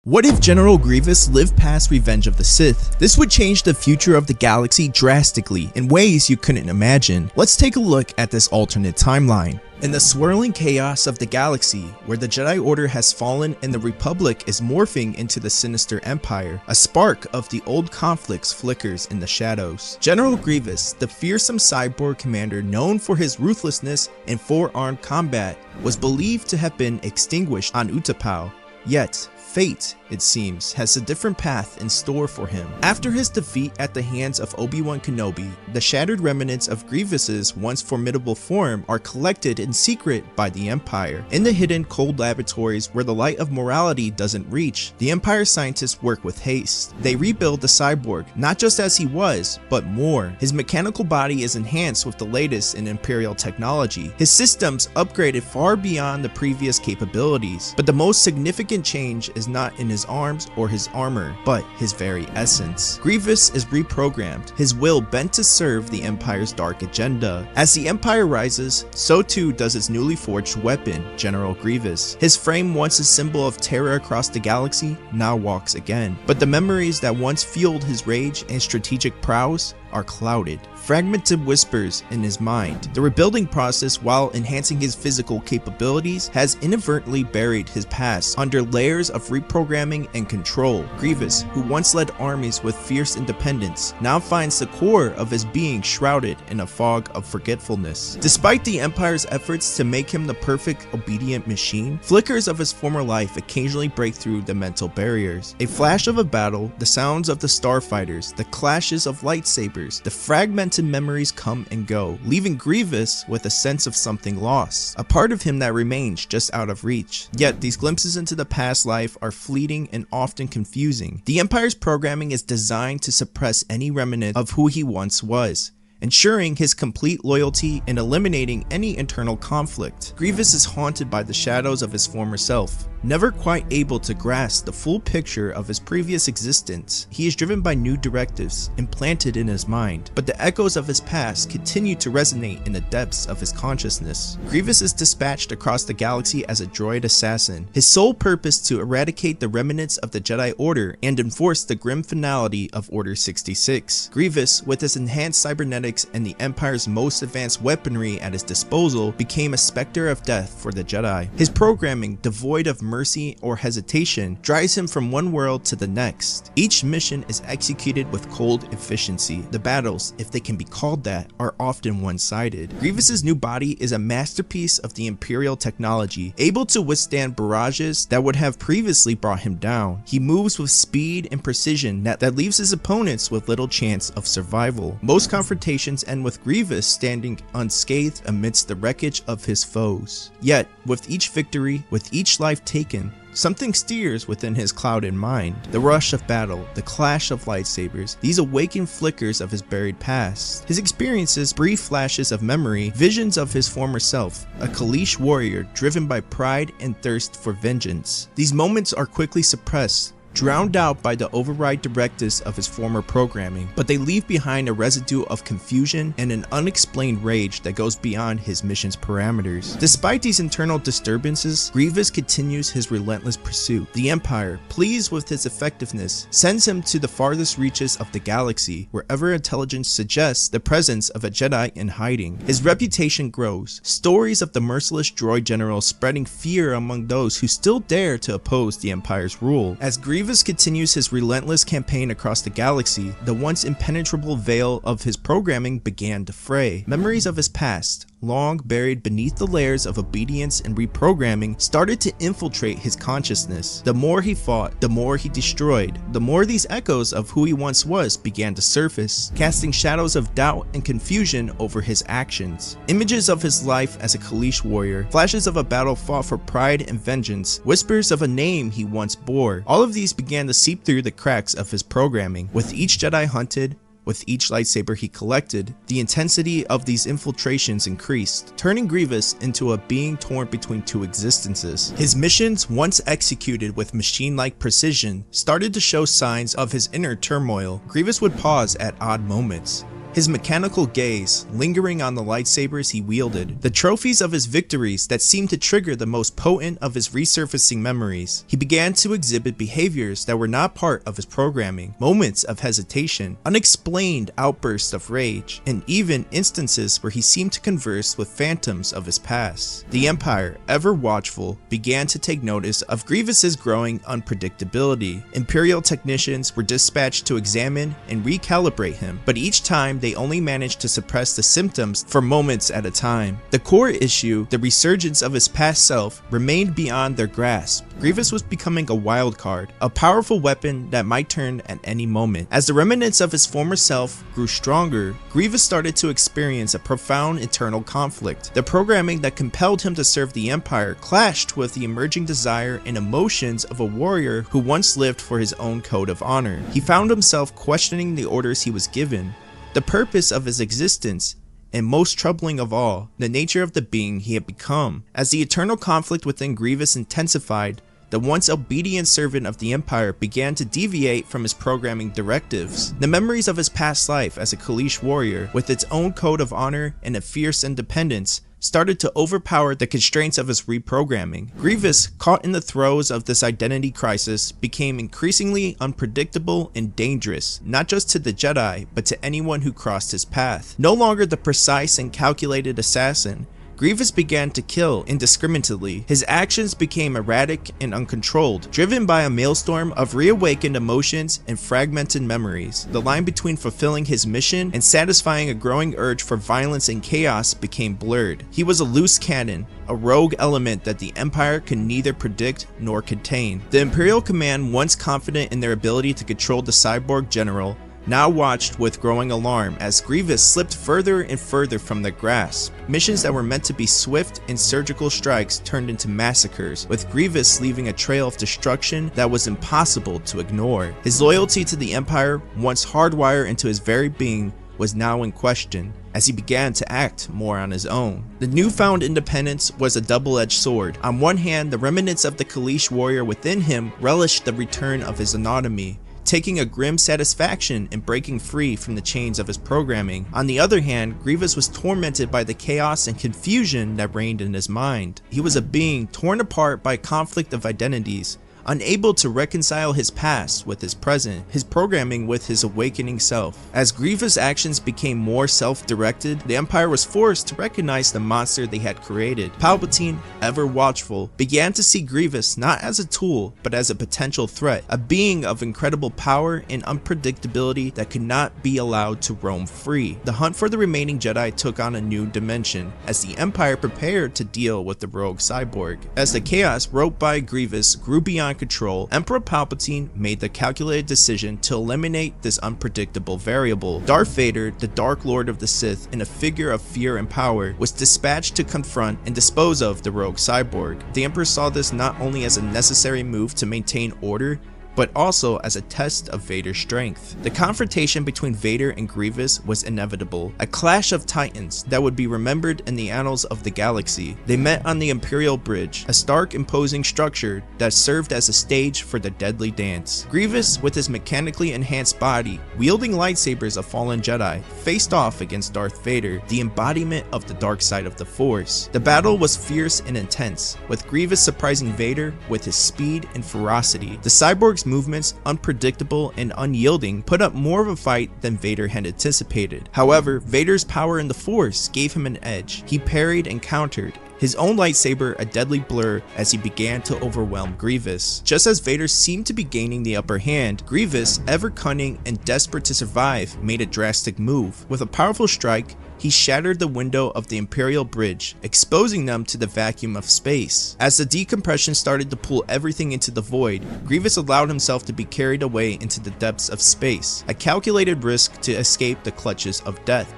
What if General Grievous lived past Revenge of the Sith? This would change the future of the galaxy drastically in ways you couldn't imagine. Let's take a look at this alternate timeline. In the swirling chaos of the galaxy, where the Jedi Order has fallen and the Republic is morphing into the sinister Empire, a spark of the old conflicts flickers in the shadows. General Grievous, the fearsome cyborg commander known for his ruthlessness and four-armed combat, was believed to have been extinguished on Utapau. Yet, fate, it seems, has a different path in store for him. After his defeat at the hands of Obi-Wan Kenobi, the shattered remnants of Grievous's once formidable form are collected in secret by the Empire. In the hidden cold laboratories where the light of morality doesn't reach, the Empire scientists work with haste. They rebuild the cyborg, not just as he was, but more. His mechanical body is enhanced with the latest in Imperial technology. His systems upgraded far beyond the previous capabilities, but the most significant change is not in his arms or his armor, but his very essence. Grievous is reprogrammed, his will bent to serve the Empire's dark agenda. As the Empire rises, so too does its newly forged weapon, General Grievous. His frame, once a symbol of terror across the galaxy, now walks again. But the memories that once fueled his rage and strategic prowess are clouded. Fragmented whispers in his mind. The rebuilding process, while enhancing his physical capabilities, has inadvertently buried his past under layers of reprogramming and control. Grievous, who once led armies with fierce independence, now finds the core of his being shrouded in a fog of forgetfulness. Despite the Empire's efforts to make him the perfect obedient machine, flickers of his former life occasionally break through the mental barriers. A flash of a battle, the sounds of the starfighters, the clashes of lightsabers, the fragmented memories come and go, leaving Grievous with a sense of something lost, a part of him that remains just out of reach. Yet these glimpses into the past life are fleeting and often confusing. The Empire's programming is designed to suppress any remnant of who he once was, ensuring his complete loyalty and eliminating any internal conflict. Grievous is haunted by the shadows of his former self, never quite able to grasp the full picture of his previous existence. He is driven by new directives implanted in his mind, but the echoes of his past continue to resonate in the depths of his consciousness. Grievous is dispatched across the galaxy as a droid assassin, his sole purpose to eradicate the remnants of the Jedi Order and enforce the grim finality of Order 66. Grievous, with his enhanced cybernetics and the Empire's most advanced weaponry at his disposal, became a specter of death for the Jedi. His programming, devoid of mercy or hesitation, drives him from one world to the next. Each mission is executed with cold efficiency. The battles, if they can be called that, are often one-sided. Grievous's new body is a masterpiece of the Imperial technology, able to withstand barrages that would have previously brought him down. He moves with speed and precision that leaves his opponents with little chance of survival. Most confrontations end with Grievous standing unscathed amidst the wreckage of his foes. Yet, with each victory, with each life taken, something steers within his clouded mind. The rush of battle, the clash of lightsabers, these awaken flickers of his buried past. His experiences, brief flashes of memory, visions of his former self, a Kaleesh warrior driven by pride and thirst for vengeance. These moments are quickly suppressed, drowned out by the override directives of his former programming, but they leave behind a residue of confusion and an unexplained rage that goes beyond his mission's parameters. Despite these internal disturbances, Grievous continues his relentless pursuit. The Empire, pleased with his effectiveness, sends him to the farthest reaches of the galaxy, wherever intelligence suggests the presence of a Jedi in hiding. His reputation grows, stories of the merciless droid general spreading fear among those who still dare to oppose the Empire's rule. As Grievous continues his relentless campaign across the galaxy, the once impenetrable veil of his programming began to fray. Memories of his past, long buried beneath the layers of obedience and reprogramming, started to infiltrate his consciousness. The more he fought, the more he destroyed, the more these echoes of who he once was began to surface, casting shadows of doubt and confusion over his actions. Images of his life as a Kaleesh warrior, flashes of a battle fought for pride and vengeance, whispers of a name he once bore, all of these began to seep through the cracks of his programming. With each Jedi hunted, with each lightsaber he collected, the intensity of these infiltrations increased, turning Grievous into a being torn between two existences. His missions, once executed with machine-like precision, started to show signs of his inner turmoil. Grievous would pause at odd moments, his mechanical gaze lingering on the lightsabers he wielded, the trophies of his victories that seemed to trigger the most potent of his resurfacing memories. He began to exhibit behaviors that were not part of his programming, moments of hesitation, unexplained outbursts of rage, and even instances where he seemed to converse with phantoms of his past. The Empire, ever watchful, began to take notice of Grievous's growing unpredictability. Imperial technicians were dispatched to examine and recalibrate him, but each time they only managed to suppress the symptoms for moments at a time. The core issue, the resurgence of his past self, remained beyond their grasp. Grievous was becoming a wild card, a powerful weapon that might turn at any moment. As the remnants of his former self grew stronger, Grievous started to experience a profound internal conflict. The programming that compelled him to serve the Empire clashed with the emerging desire and emotions of a warrior who once lived for his own code of honor. He found himself questioning the orders he was given, the purpose of his existence, and most troubling of all, the nature of the being he had become. As the eternal conflict within Grievous intensified, the once obedient servant of the Empire began to deviate from his programming directives. The memories of his past life as a Kaleesh warrior, with its own code of honor and a fierce independence, started to overpower the constraints of his reprogramming. Grievous, caught in the throes of this identity crisis, became increasingly unpredictable and dangerous, not just to the Jedi, but to anyone who crossed his path. No longer the precise and calculated assassin, Grievous began to kill indiscriminately. His actions became erratic and uncontrolled, driven by a maelstrom of reawakened emotions and fragmented memories. The line between fulfilling his mission and satisfying a growing urge for violence and chaos became blurred. He was a loose cannon, a rogue element that the Empire could neither predict nor contain. The Imperial command, once confident in their ability to control the cyborg general, now watched with growing alarm as Grievous slipped further and further from their grasp. Missions that were meant to be swift and surgical strikes turned into massacres, with Grievous leaving a trail of destruction that was impossible to ignore. His loyalty to the Empire, once hardwired into his very being, was now in question, as he began to act more on his own. The newfound independence was a double-edged sword. On one hand, the remnants of the Kaleesh warrior within him relished the return of his autonomy, taking a grim satisfaction in breaking free from the chains of his programming. On the other hand, Grievous was tormented by the chaos and confusion that reigned in his mind. He was a being torn apart by conflict of identities, unable to reconcile his past with his present, his programming with his awakening self. As Grievous' actions became more self-directed, the Empire was forced to recognize the monster they had created. Palpatine, ever watchful, began to see Grievous not as a tool, but as a potential threat, a being of incredible power and unpredictability that could not be allowed to roam free. The hunt for the remaining Jedi took on a new dimension, as the Empire prepared to deal with the rogue cyborg. As the chaos wrought by Grievous grew beyond control, Emperor Palpatine made the calculated decision to eliminate this unpredictable variable. Darth Vader, the Dark Lord of the Sith and a figure of fear and power, was dispatched to confront and dispose of the rogue cyborg. The Emperor saw this not only as a necessary move to maintain order, but also as a test of Vader's strength. The confrontation between Vader and Grievous was inevitable, a clash of titans that would be remembered in the annals of the galaxy. They met on the Imperial Bridge, a stark, imposing structure that served as a stage for the deadly dance. Grievous, with his mechanically enhanced body, wielding lightsabers of fallen Jedi, faced off against Darth Vader, the embodiment of the dark side of the Force. The battle was fierce and intense, with Grievous surprising Vader with his speed and ferocity. The cyborg's movements, unpredictable and unyielding, put up more of a fight than Vader had anticipated. However, Vader's power in the Force gave him an edge. He parried and countered, his own lightsaber a deadly blur as he began to overwhelm Grievous. Just as Vader seemed to be gaining the upper hand, Grievous, ever cunning and desperate to survive, made a drastic move. With a powerful strike, he shattered the window of the Imperial Bridge, exposing them to the vacuum of space. As the decompression started to pull everything into the void, Grievous allowed himself to be carried away into the depths of space, a calculated risk to escape the clutches of death.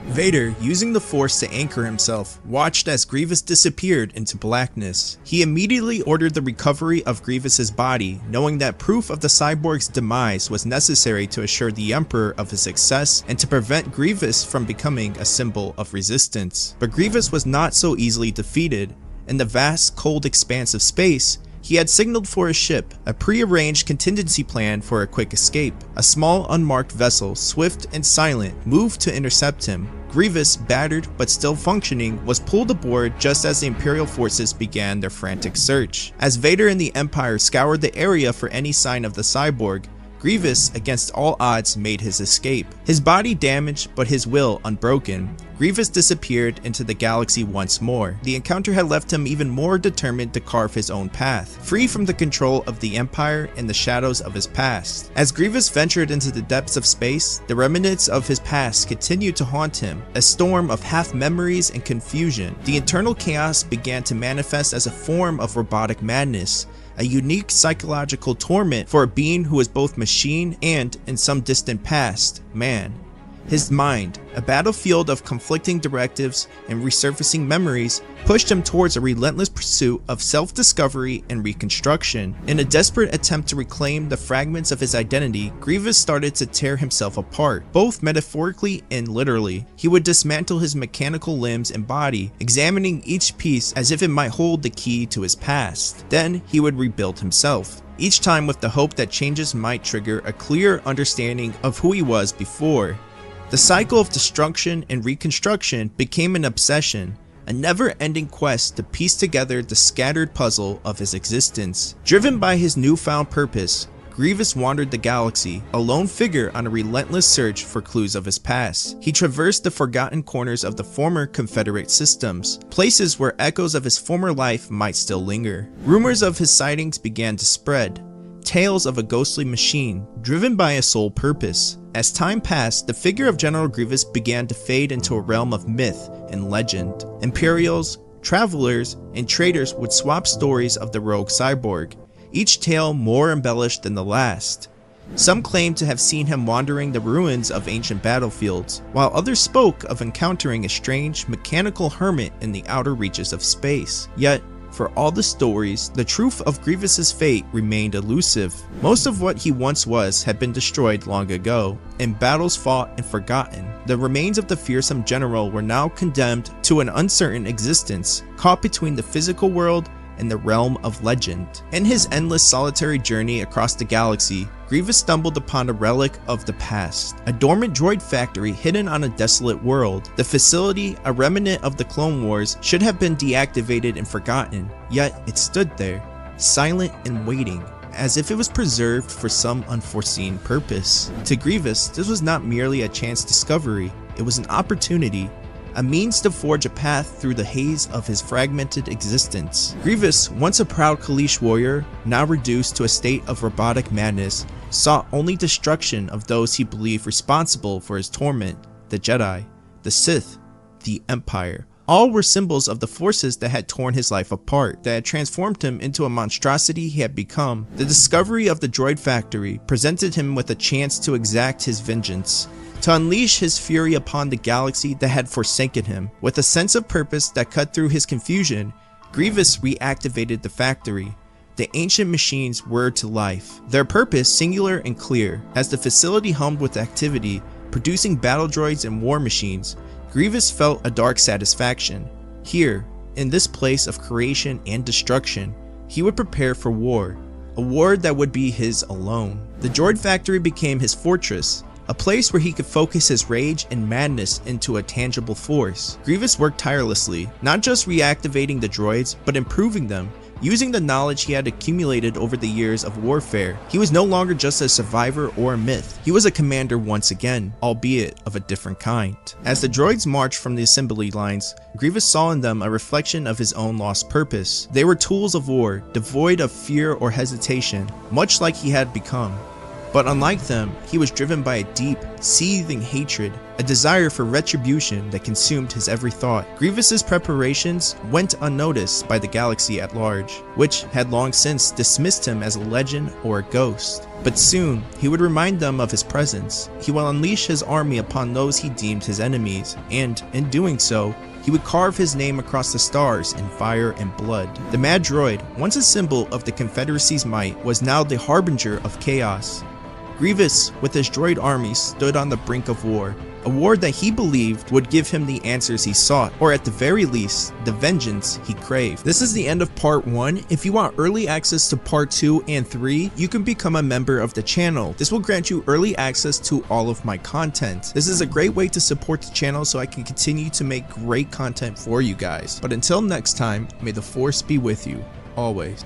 Vader, using the Force to anchor himself, watched as Grievous disappeared into blackness. He immediately ordered the recovery of Grievous's body, knowing that proof of the cyborg's demise was necessary to assure the Emperor of his success and to prevent Grievous from becoming a symbol of resistance. But Grievous was not so easily defeated. In the vast, cold expanse of space, He had signaled for a ship, a pre-arranged contingency plan for a quick escape. A small unmarked vessel, swift and silent, moved to intercept him. Grievous, battered but still functioning, was pulled aboard just as the Imperial forces began their frantic search. As Vader and the Empire scoured the area for any sign of the cyborg, Grievous, against all odds, made his escape. His body damaged, but his will unbroken, Grievous disappeared into the galaxy once more. The encounter had left him even more determined to carve his own path, free from the control of the Empire and the shadows of his past. As Grievous ventured into the depths of space, the remnants of his past continued to haunt him, a storm of half-memories and confusion. The internal chaos began to manifest as a form of robotic madness, a unique psychological torment for a being who was both machine and, in some distant past, man. His mind, a battlefield of conflicting directives and resurfacing memories, pushed him towards a relentless pursuit of self-discovery and reconstruction. In a desperate attempt to reclaim the fragments of his identity, Grievous started to tear himself apart, both metaphorically and literally. He would dismantle his mechanical limbs and body, examining each piece as if it might hold the key to his past. Then he would rebuild himself, each time with the hope that changes might trigger a clear understanding of who he was before. The cycle of destruction and reconstruction became an obsession, a never-ending quest to piece together the scattered puzzle of his existence. Driven by his newfound purpose, Grievous wandered the galaxy, a lone figure on a relentless search for clues of his past. He traversed the forgotten corners of the former Confederate systems, places where echoes of his former life might still linger. Rumors of his sightings began to spread, tales of a ghostly machine, driven by a sole purpose. As time passed, the figure of General Grievous began to fade into a realm of myth and legend. Imperials, travelers, and traders would swap stories of the rogue cyborg, each tale more embellished than the last. Some claimed to have seen him wandering the ruins of ancient battlefields, while others spoke of encountering a strange, mechanical hermit in the outer reaches of space. Yet, for all the stories, the truth of Grievous's fate remained elusive. Most of what he once was had been destroyed long ago, in battles fought and forgotten. The remains of the fearsome general were now condemned to an uncertain existence, caught between the physical world and the realm of legend. In his endless solitary journey across the galaxy, Grievous stumbled upon a relic of the past, a dormant droid factory hidden on a desolate world. The facility, a remnant of the Clone Wars, should have been deactivated and forgotten, yet it stood there, silent and waiting, as if it was preserved for some unforeseen purpose. To Grievous, this was not merely a chance discovery, it was an opportunity, a means to forge a path through the haze of his fragmented existence. Grievous, once a proud Kaleesh warrior, now reduced to a state of robotic madness, sought only destruction of those he believed responsible for his torment: the Jedi, the Sith, the Empire. All were symbols of the forces that had torn his life apart, that had transformed him into a monstrosity he had become. The discovery of the droid factory presented him with a chance to exact his vengeance, to unleash his fury upon the galaxy that had forsaken him. With a sense of purpose that cut through his confusion, Grievous reactivated the factory. The ancient machines were to life, their purpose singular and clear. As the facility hummed with activity, producing battle droids and war machines, Grievous felt a dark satisfaction. Here, in this place of creation and destruction, he would prepare for war, a war that would be his alone. The droid factory became his fortress, a place where he could focus his rage and madness into a tangible force. Grievous worked tirelessly, not just reactivating the droids, but improving them, using the knowledge he had accumulated over the years of warfare. He was no longer just a survivor or a myth. He was a commander once again, albeit of a different kind. As the droids marched from the assembly lines, Grievous saw in them a reflection of his own lost purpose. They were tools of war, devoid of fear or hesitation, much like he had become. But unlike them, he was driven by a deep, seething hatred, a desire for retribution that consumed his every thought. Grievous's preparations went unnoticed by the galaxy at large, which had long since dismissed him as a legend or a ghost. But soon, he would remind them of his presence. He would unleash his army upon those he deemed his enemies, and, in doing so, he would carve his name across the stars in fire and blood. The Mad Droid, once a symbol of the Confederacy's might, was now the harbinger of chaos. Grievous, with his droid army, stood on the brink of war. A war that he believed would give him the answers he sought, or at the very least, the vengeance he craved. This is the end of part 1. If you want early access to part 2 and 3, you can become a member of the channel. This will grant you early access to all of my content. This is a great way to support the channel so I can continue to make great content for you guys. But until next time, may the Force be with you, always.